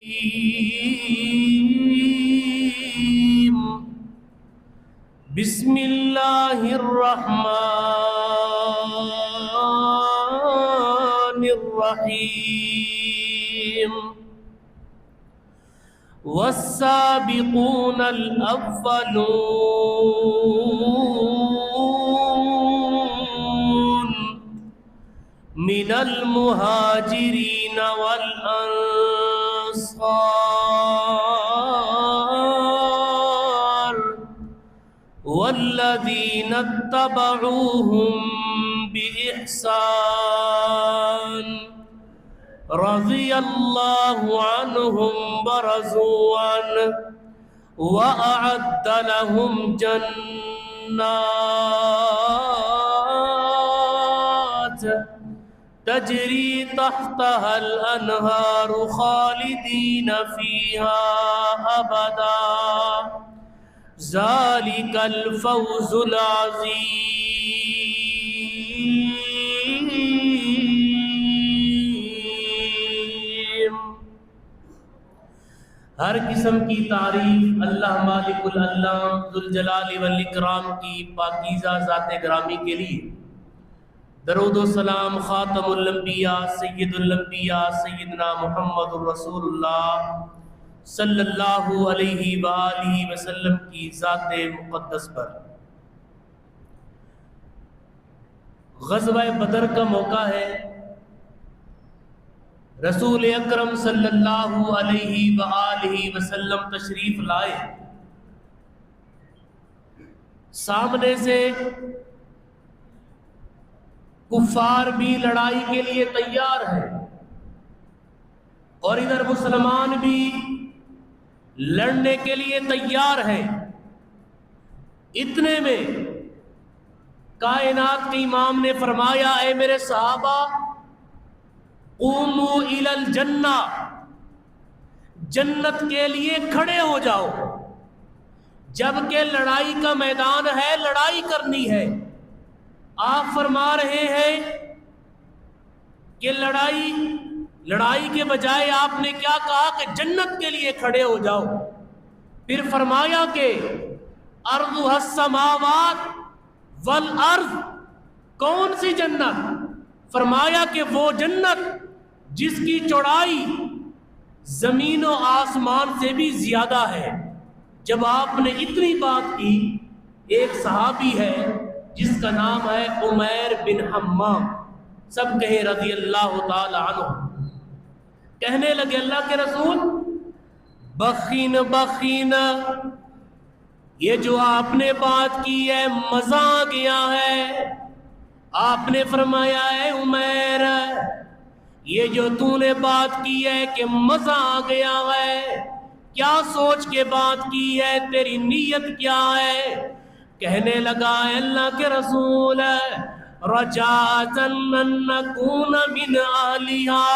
بسم اللہ الرحمن الرحیم والسابقون الاولون من المہاجرین والانصار والذین اتبعوهم بإحسان رضی اللہ عنہم ورضوا عنہ وأعد لهم جنات تجری تحتها الانہار خالدین فیہا ابدا ذالک الفوز العظیم۔ ہر قسم کی تعریف اللہ مالک الانام ذوالجلال والاکرام کی پاکیزہ ذات گرامی کے لیے درود و سلام خاتم الانبیاء سید الانبیاء سیدنا محمد الرسول اللہ صلی اللہ علیہ وآلہ وسلم کی ذات مقدس پر۔ غزوہ بدر کا موقع ہے، رسول اکرم صلی اللہ علیہ وآلہ وسلم تشریف لائے، سامنے سے کفار بھی لڑائی کے لیے تیار ہیں اور ادھر مسلمان بھی لڑنے کے لیے تیار ہیں۔ اتنے میں کائنات کے امام نے فرمایا، اے میرے صحابہ قوموا الی الجنہ، جنت کے لیے کھڑے ہو جاؤ، جبکہ لڑائی کا میدان ہے، لڑائی کرنی ہے۔ آپ فرما رہے ہیں کہ لڑائی کے بجائے آپ نے کیا کہا کہ جنت کے لیے کھڑے ہو جاؤ۔ پھر فرمایا کہ ارضها السماوات والارض، کون سی جنت؟ فرمایا کہ وہ جنت جس کی چوڑائی زمین و آسمان سے بھی زیادہ ہے۔ جب آپ نے اتنی بات کی، ایک صحابی ہے جس کا نام ہے عمیر بن حمام، سب کہیں رضی اللہ تعالی عنہ، کہنے لگے اللہ کے رسول بخین بخین، یہ جو آپ نے بات کی ہے مزہ آ گیا ہے۔ آپ نے فرمایا اے عمیر، یہ جو تو نے بات کی ہے کہ مزہ آ گیا ہے، کیا سوچ کے بات کی ہے، تیری نیت کیا ہے؟ کہنے لگا اے اللہ کے رسول رجاءً ان نکون من اہلہا،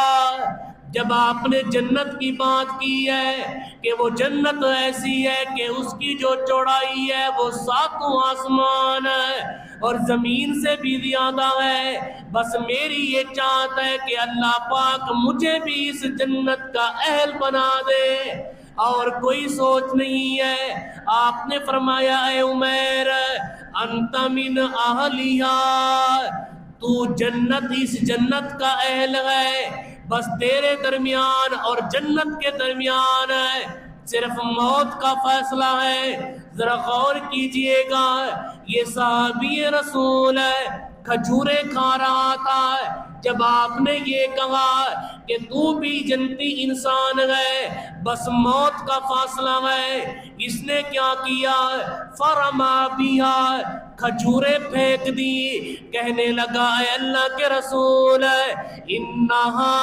جب آپ نے جنت کی بات کی ہے کہ وہ جنت ایسی ہے کہ اس کی جو چوڑائی ہے وہ 7 آسمان ہے اور زمین سے بھی زیادہ ہے، بس میری یہ چاہت ہے کہ اللہ پاک مجھے بھی اس جنت کا اہل بنا دے، اور کوئی سوچ نہیں ہے۔ آپ نے فرمایا اے عمیر انت من اہلہا، تو جنت اس جنت کا اہل ہے، بس تیرے درمیان اور جنت کے درمیان ہے صرف موت کا فیصلہ ہے۔ ذرا غور کیجئے گا، یہ صحابی رسول ہے، کھجوریں کھا رہا تھا، جب آپ نے یہ کہا کہ تو بھی جنتی انسان ہے، بس موت کا فاصلہ ہے، اس نے کیا کیا؟ فرما بہا، کھجوریں پھینک دی، کہنے لگا اے اللہ کے رسول انہا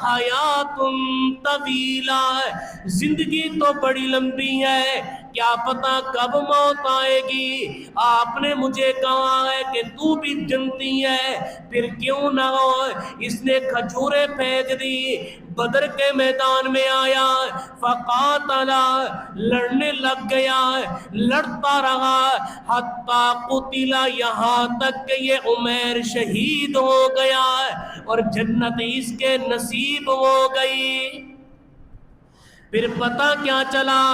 حیات طویلہ، زندگی تو بڑی لمبی ہے، کیا پتہ کب موت آئے گی؟ آپ نے مجھے کہا ہے کہ تو بھی جنتی ہے، پھر کیوں نہ ہو؟ اس نے کھجوریں پھینک دی، بدر کے میدان میں آیا، فقاتل، لڑنے لگ گیا، لڑتا رہا، حتی قتل، یہاں تک کہ یہ عمیر شہید ہو گیا اور جنت اس کے نصیب ہو گئی۔ پھر پتہ کیا چلا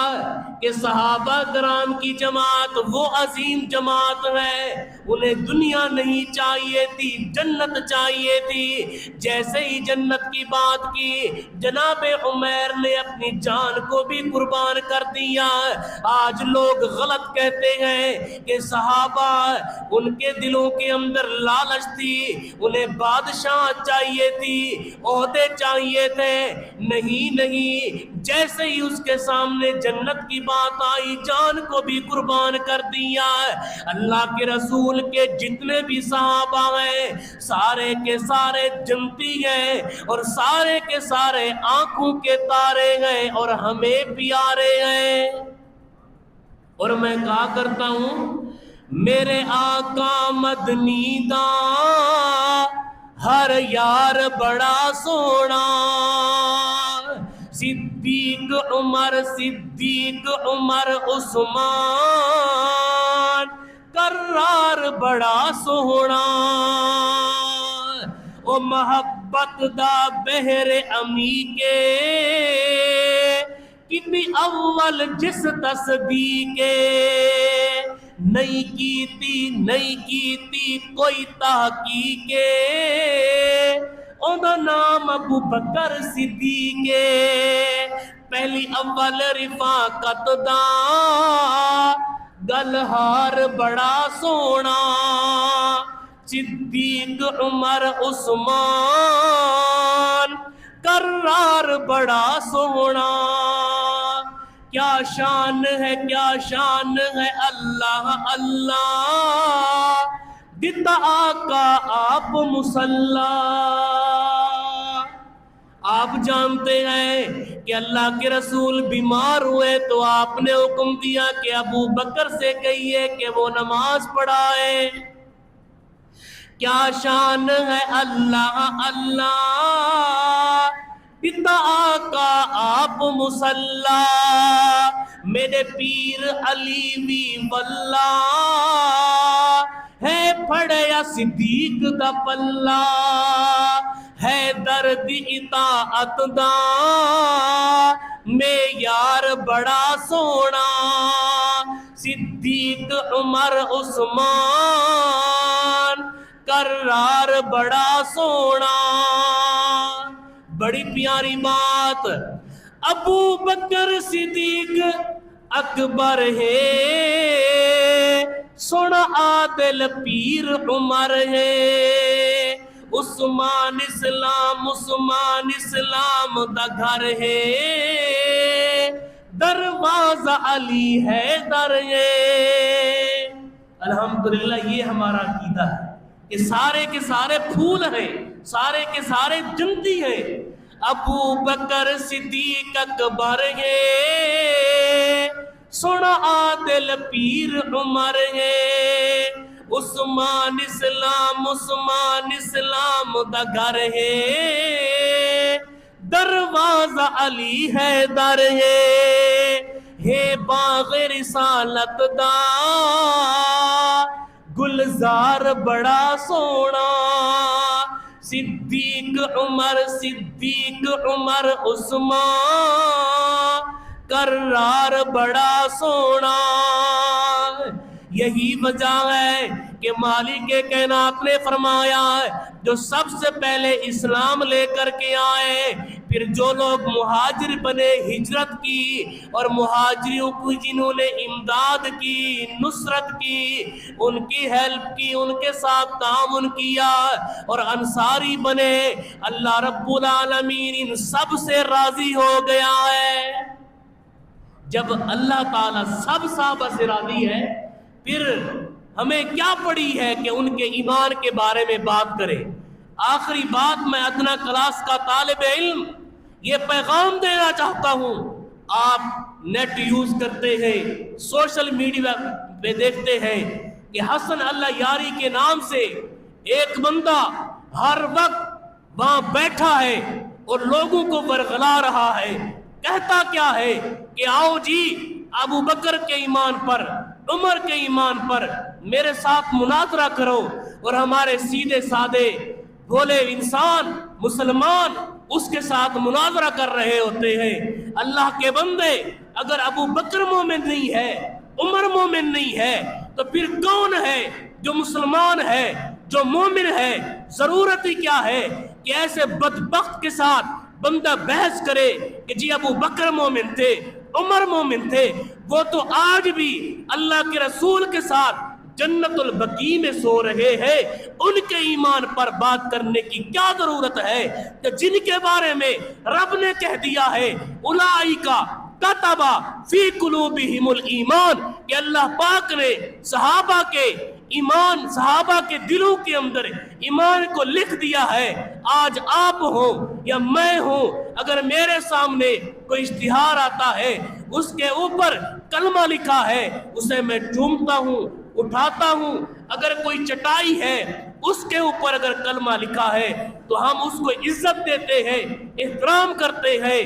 کہ صحابہ کرام کی جماعت وہ عظیم جماعت ہے، انہیں دنیا نہیں چاہیے تھی، جنت چاہیے تھی۔ جیسے ہی جنت کی بات کی، جناب عمیر نے اپنی جان کو بھی قربان کر دیا۔ آج لوگ غلط کہتے ہیں کہ صحابہ ان کے دلوں کے اندر لالچ تھی، انہیں بادشاہ چاہیے تھی، عہدے چاہیے تھے۔ نہیں نہیں، جیسے ہی اس کے سامنے جنت کی بات آئی، جان کو بھی قربان کر دیا۔ اللہ کے رسول کے جتنے بھی صحابہ ہیں، سارے کے سارے جنتی ہیں، اور سارے کے سارے آنکھوں کے تارے ہیں، اور ہمیں پیارے ہیں۔ اور میں کہا کرتا ہوں، میرے آقا مدنی دا ہر یار بڑا سونا، صدیق عمر عثمان کرار بڑا سونا، او محبت دا بہر امی کے کتنی اول جس تصدیق نہیں کیتی کوئی تحقیق، اوندا نام ابو بکر صدیق، پہلی اول رفاقت دا گلہار بڑا سونا، صدیق عمر عثمان کرار بڑا سونا۔ کیا شان ہے، کیا شان ہے، اللہ اللہ دیتا آقا آپ مصلی۔ آپ جانتے ہیں کہ اللہ کے رسول بیمار ہوئے تو آپ نے حکم دیا کہ ابو بکر سے کہیے کہ وہ نماز پڑھائے۔ کیا شان ہے، اللہ اللہ دیتا آقا آپ مصلی، میرے پیر علی وی واللہ ہے پڑھیا صدیق دا پلہ، ہے درد اطاعت دا میں یار بڑا سونا، صدیق عمر عثمان کرار بڑا سونا۔ بڑی پیاری بات، ابو بکر صدیق اکبر ہے، سونا عادل پیر عمر ہے، عثمان اسلام دا گھر ہے، دروازہ علی حیدر ہے۔ الحمدللہ یہ ہمارا عقیدہ ہے کہ سارے کے سارے پھول ہیں، سارے کے سارے جنتی ہیں۔ ابو بکر صدیق اکبر ہے، سونا عادل پیر عمر ہے، عثمان اسلام دا گھر ہے، دروازہ علی حیدر ہے باغ رسالت دا گلزار بڑا سونا، صدیق عمر عثمان کرار بڑا سونا۔ یہی وجہ ہے کہ مالک کائنات نے فرمایا جو سب سے پہلے اسلام لے کر کے آئے، پھر جو لوگ مہاجر بنے، ہجرت کی، اور مہاجروں کو جنہوں نے امداد کی، نصرت کی، ان کی ہیلپ کی، ان کے ساتھ تعاون کیا اور انصاری بنے، اللہ رب العالمین ان سب سے راضی ہو گیا ہے۔ جب اللہ تعالیٰ سب صحابہ سے راضی ہے، پھر ہمیں کیا پڑی ہے کہ ان کے ایمان کے بارے میں بات کریں۔ آخری بات، میں ادنا کلاس کا طالب علم یہ پیغام دینا چاہتا ہوں، آپ نیٹ یوز کرتے ہیں، سوشل میڈیا پہ دیکھتے ہیں کہ حسن اللہ یاری کے نام سے ایک بندہ ہر وقت وہاں بیٹھا ہے اور لوگوں کو ورغلا رہا ہے۔ کہتا کیا ہے کہ آؤ جی ابو بکر کے ایمان پر، عمر کے ایمان پر میرے ساتھ مناظرہ کرو، اور ہمارے سیدھے سادے بھولے انسان مسلمان اس کے ساتھ مناظرہ کر رہے ہوتے ہیں۔ اللہ کے بندے اگر ابو بکر مومن نہیں ہے، عمر مومن نہیں ہے، تو پھر کون ہے جو مسلمان ہے، جو مومن ہے؟ ضرورت ہی کیا ہے کہ ایسے بدبخت کے ساتھ بندہ بحث کرے کہ جی ابو بکر مومن تھے، عمر مومن تھے، وہ تو آج بھی اللہ کے رسول کے ساتھ جنت البقیع میں سو رہے ہیں، ان کے ایمان پر بات کرنے کی کیا ضرورت ہے کہ جن کے بارے میں رب نے کہہ دیا ہے اولئک کتب فی قلوبہم الایمان، کہ اللہ پاک نے صحابہ کے ایمان، صحابہ کے دلوں کے اندر ایمان کو لکھ دیا ہے۔ آج آپ ہوں یا میں ہوں، اگر میرے سامنے کوئی اشتہار آتا ہے، اس کے اوپر کلمہ لکھا ہے، اسے میں چومتا ہوں، اٹھاتا ہوں۔ اگر کوئی چٹائی ہے، اس کے اوپر اگر کلمہ لکھا ہے تو ہم اس کو عزت دیتے ہیں، احترام کرتے ہیں۔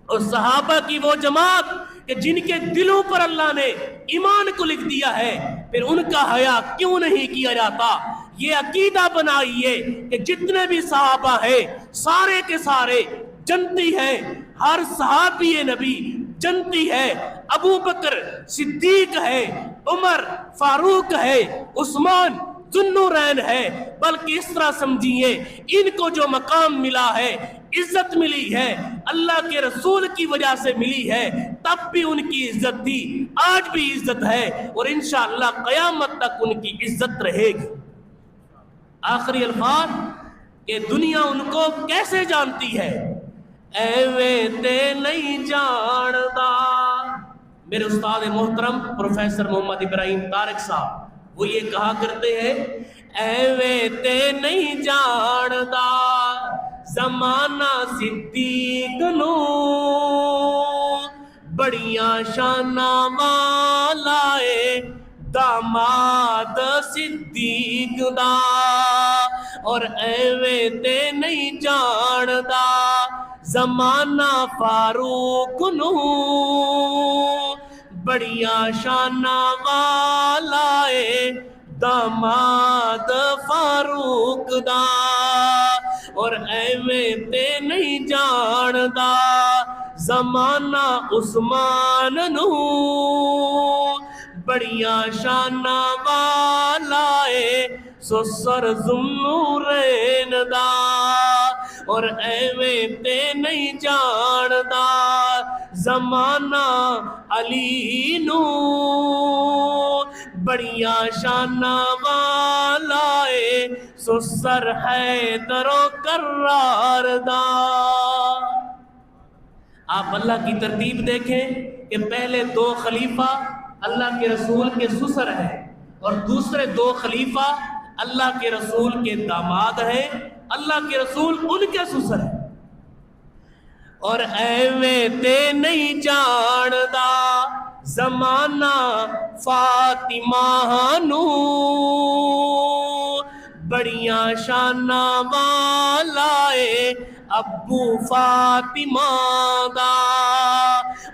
اور صحابہ کی وہ جماعت کہ جن کے دلوں پر اللہ نے ایمان کو لکھ دیا ہے، پھر ان کا حیا کیوں نہیں کیا جاتا؟ یہ عقیدہ بنائیے کہ جتنے بھی صحابہ ہیں سارے کے سارے جنتی ہیں، ہر صحابی نبی جنتی ہے، ابو بکر صدیق ہے، عمر فاروق ہے، عثمان ذوالنورین ہے، بلکہ اس طرح سمجھیے ان کو جو مقام ملا ہے، عزت ملی ہے، اللہ کے رسول کی وجہ سے ملی ہے، تب بھی ان کی عزت تھی، آج بھی عزت ہے، اور انشاءاللہ قیامت تک ان کی عزت رہے گی۔ آخری الفاظ کہ دنیا ان کو کیسے جانتی ہے؟ ایویں تے نہیں جاندا۔ میرے استاد محترم پروفیسر محمد ابراہیم طارق صاحب وہ یہ کہا کرتے ہیں، ایویں تے نہیں جاندا زمانہ صدیق نو، بڑیاں شاناں والا اے داماد صدیق دا، اور ایویں تے نہیں جاندا زمانہ فاروق نو، بڑیاں شاناں والا اے داماد فاروق دا، اور ایویں تے نہیں جاندا زمانہ عثمان نو، بڑیاں شاناں والا اے سسر ذوالنورین دا، اور ایویں تے نہیں جاندا زمانہ علی نو، بڑیاں شاناں والا اے سسر حیدر و کرار دا۔ آپ اللہ کی ترتیب دیکھیں کہ پہلے دو خلیفہ اللہ کے رسول کے سسر ہیں، اور دوسرے دو خلیفہ اللہ کے رسول کے داماد ہیں، اللہ کے رسول ان کے سسر ہیں۔ اور ایویں تے نہیں جاندا زمانہ فاطمہ نو، بڑیاں شاناں والا اے ابو فاطمہ دا،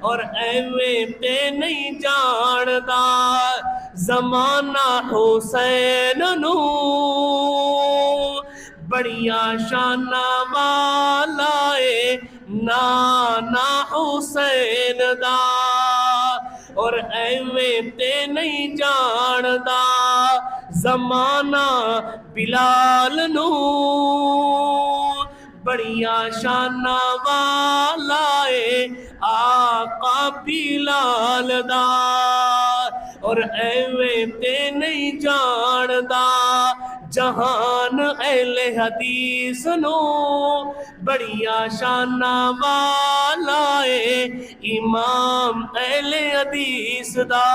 اور ایویں تے نہیں جاندا زمانہ حسین نو، بڑیاں شاناں والا اے نانا حسین دا، اور ایویں تے نہیں جاندا زمانہ بلال نو، بڑیاں شاناں والا اے آقا بلال دا، اور ایویں تے نہیں جاندا جہان اہل حدیث نو، بڑیاں شاناں والا اے امام اہل حدیث دا۔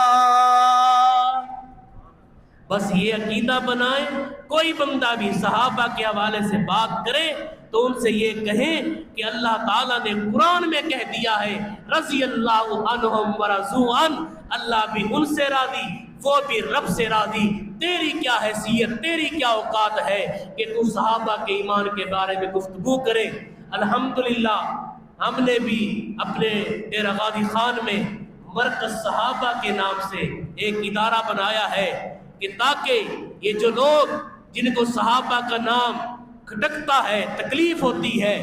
بس یہ عقیدہ بنائیں، کوئی بندہ بھی صحابہ کے حوالے سے بات کرے تو ان سے یہ کہیں کہ اللہ تعالیٰ نے قرآن میں کہہ دیا ہے رضی اللہ عنہم ورضوا عنہ، اللہ بھی ان سے راضی، وہ بھی رب سے راضی۔ تیری کیا حیثیت، تیری کیا اوقات ہے کہ تو صحابہ کے ایمان کے بارے میں گفتگو کرے؟ الحمدللہ ہم نے بھی اپنے ڈیرہ غازی خان میں مرکز صحابہ کے نام سے ایک ادارہ بنایا ہے کہ تاکہ یہ جو لوگ جن کو صحابہ کا نام کھٹکتا ہے، تکلیف ہوتی ہے،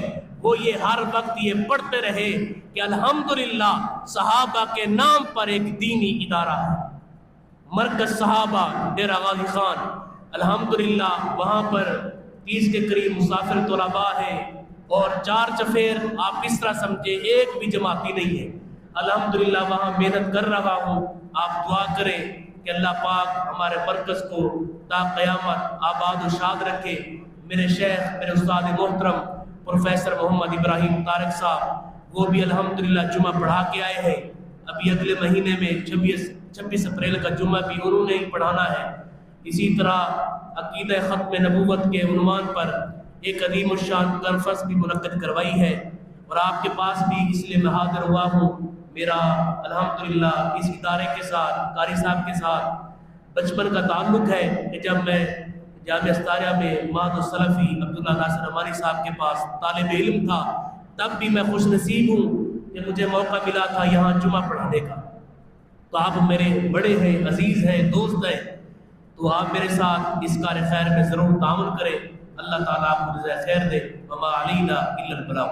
وہ یہ ہر وقت یہ پڑھتے رہے کہ الحمدللہ صحابہ کے نام پر ایک دینی ادارہ ہے۔ مرکز صحابہ ڈیرہ غازی خان، الحمدللہ وہاں پر 30 کے قریب مسافر طلباء ہیں، اور 4 چفیر آپ اس طرح سمجھے ایک بھی جماعتی نہیں ہے۔ الحمدللہ وہاں محنت کر رہا ہوں، آپ دعا کریں کہ اللہ پاک ہمارے مرکز کو تا قیامت آباد و شاد رکھے۔ میرے شیخ، میرے استاد محترم پروفیسر محمد ابراہیم طارق صاحب، وہ بھی الحمدللہ جمعہ پڑھا کے آئے ہیں۔ ابھی اگلے مہینے میں 26 اپریل کا جمعہ بھی انہوں نے ہی پڑھانا ہے۔ اسی طرح عقیدہ ختم نبوت کے عنوان پر ایک عظیم الشان کانفرنس بھی منعقد کروائی ہے، اور آپ کے پاس بھی اس لیے میں حاضر ہوا ہوں۔ میرا الحمدللہ اس ادارے کے ساتھ، قاری صاحب کے ساتھ بچپن کا تعلق ہے کہ جب میں جامعہ استاریہ میں ماد السلفی عبداللہ ناصر عمانی صاحب کے پاس طالب علم تھا، تب بھی میں خوش نصیب ہوں کہ مجھے موقع ملا تھا یہاں جمعہ پڑھانے کا۔ تو آپ میرے بڑے ہیں، عزیز ہیں، دوست ہیں، تو آپ میرے ساتھ اس کار خیر میں ضرور تعاون کریں۔ اللہ تعالیٰ آپ کو جزائے خیر دے۔ وما علینا الا البلاغ۔